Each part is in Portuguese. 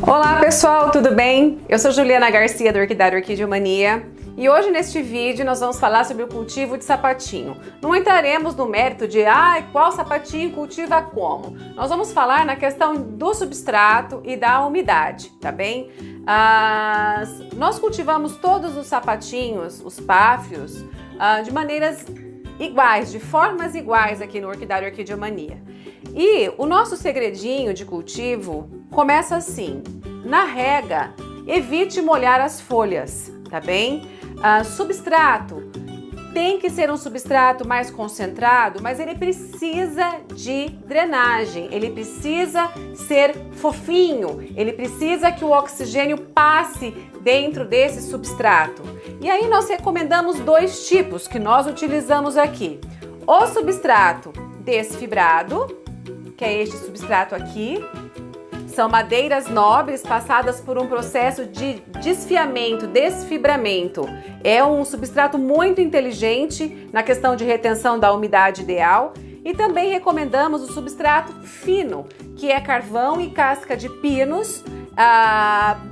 Olá pessoal, tudo bem? Eu sou Juliana Garcia do Orquidário Orquidiomania e hoje neste vídeo nós vamos falar sobre o cultivo de sapatinho. Não entraremos no mérito de qual sapatinho cultiva como. Nós vamos falar na questão do substrato e da umidade, tá bem? Nós cultivamos todos os sapatinhos, os páfios, de maneiras iguais, de formas iguais aqui no Orquidário Orquidiomania. E o nosso segredinho de cultivo começa assim: na rega, evite molhar as folhas, tá bem? Substrato, tem que ser um substrato mais concentrado, mas ele precisa de drenagem, ele precisa ser fofinho, ele precisa que o oxigênio passe dentro desse substrato. E aí nós recomendamos dois tipos que nós utilizamos aqui: o substrato desfibrado, que é este substrato aqui. São madeiras nobres passadas por um processo de desfiamento, desfibramento. É um substrato muito inteligente na questão de retenção da umidade ideal. E também recomendamos o substrato fino, que é carvão e casca de pinos,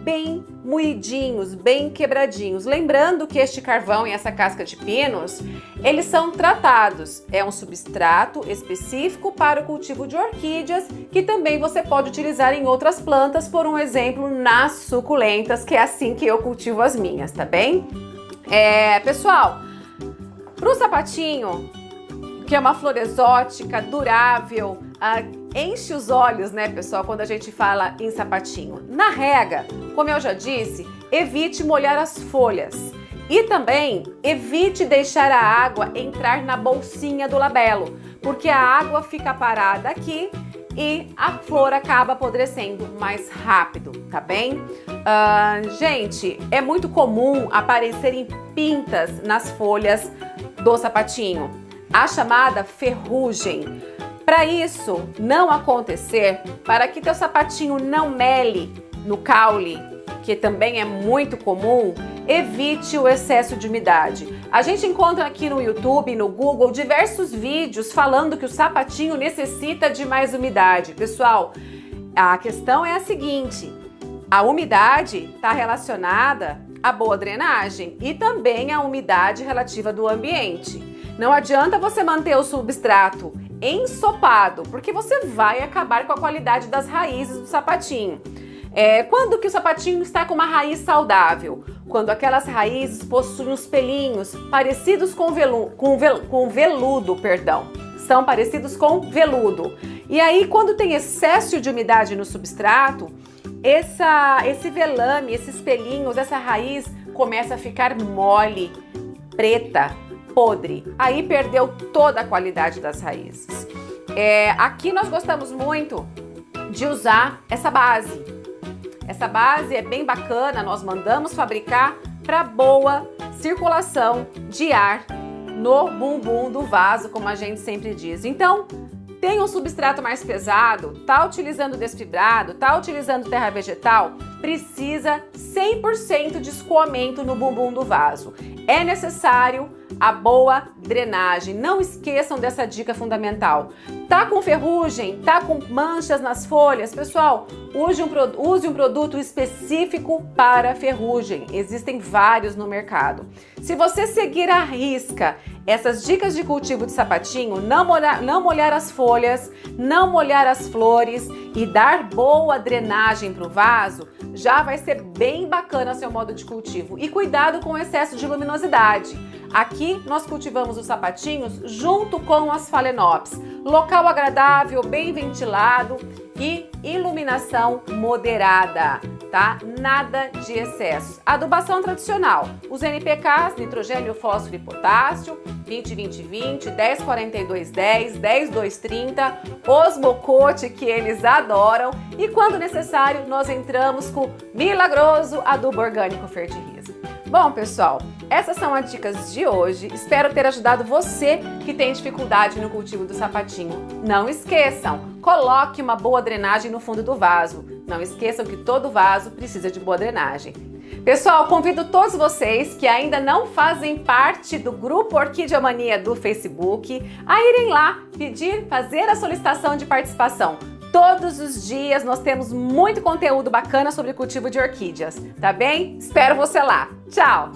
bem moidinhos, bem quebradinhos. Lembrando que este carvão e essa casca de pinos, eles são tratados. É um substrato específico para o cultivo de orquídeas, que também você pode utilizar em outras plantas, por um exemplo, nas suculentas, que é assim que eu cultivo as minhas, tá bem? Pessoal, para o sapatinho, que é uma flor exótica, durável, enche os olhos, né, pessoal, quando a gente fala em sapatinho. Na rega, como eu já disse, evite molhar as folhas e também evite deixar a água entrar na bolsinha do labelo, porque a água fica parada aqui e a flor acaba apodrecendo mais rápido, tá bem? Gente, é muito comum aparecerem pintas nas folhas do sapatinho, a chamada ferrugem. Para isso não acontecer, para que teu sapatinho não mele no caule, que também é muito comum, evite o excesso de umidade. A gente encontra aqui no YouTube, no Google, diversos vídeos falando que o sapatinho necessita de mais umidade. Pessoal, a questão é a seguinte: a umidade está relacionada à boa drenagem e também à umidade relativa do ambiente. Não adianta você manter o substrato ensopado, porque você vai acabar com a qualidade das raízes do sapatinho. Quando que o sapatinho está com uma raiz saudável? Quando aquelas raízes possuem os pelinhos parecidos com veludo, são parecidos com veludo. E aí, quando tem excesso de umidade no substrato, esse velame, esses pelinhos, essa raiz começa a ficar mole, preta, podre. Aí perdeu toda a qualidade das raízes. Aqui nós gostamos muito de usar essa base. Essa base é bem bacana, nós mandamos fabricar para boa circulação de ar no bumbum do vaso, como a gente sempre diz. Então, tem um substrato mais pesado, tá utilizando desfibrado, tá utilizando terra vegetal, precisa 100% de escoamento no bumbum do vaso. É necessário a boa drenagem. Não esqueçam dessa dica fundamental. Tá com ferrugem, tá com manchas nas folhas? Pessoal, use um produto específico para ferrugem. Existem vários no mercado. Se você seguir à risca essas dicas de cultivo de sapatinho, não molhar as folhas, não molhar as flores e dar boa drenagem para o vaso, já vai ser bem bacana seu modo de cultivo. E cuidado com o excesso de luminosidade. Aqui nós cultivamos os sapatinhos junto com as phalaenopsis. Local agradável, bem ventilado e iluminação moderada, tá? Nada de excesso. Adubação tradicional. Os NPKs, nitrogênio, fósforo e potássio, 20-20-20, 10-42-10, 10-2-30, os mocote que eles adoram. E quando necessário, nós entramos com o milagroso adubo orgânico Fertirriza. Bom, pessoal, essas são as dicas de hoje. Espero ter ajudado você que tem dificuldade no cultivo do sapatinho. Não esqueçam, coloque uma boa drenagem no fundo do vaso. Não esqueçam que todo vaso precisa de boa drenagem. Pessoal, convido todos vocês que ainda não fazem parte do grupo Orquidiomania do Facebook a irem lá fazer a solicitação de participação. Todos os dias nós temos muito conteúdo bacana sobre cultivo de orquídeas, tá bem? Espero você lá. Tchau!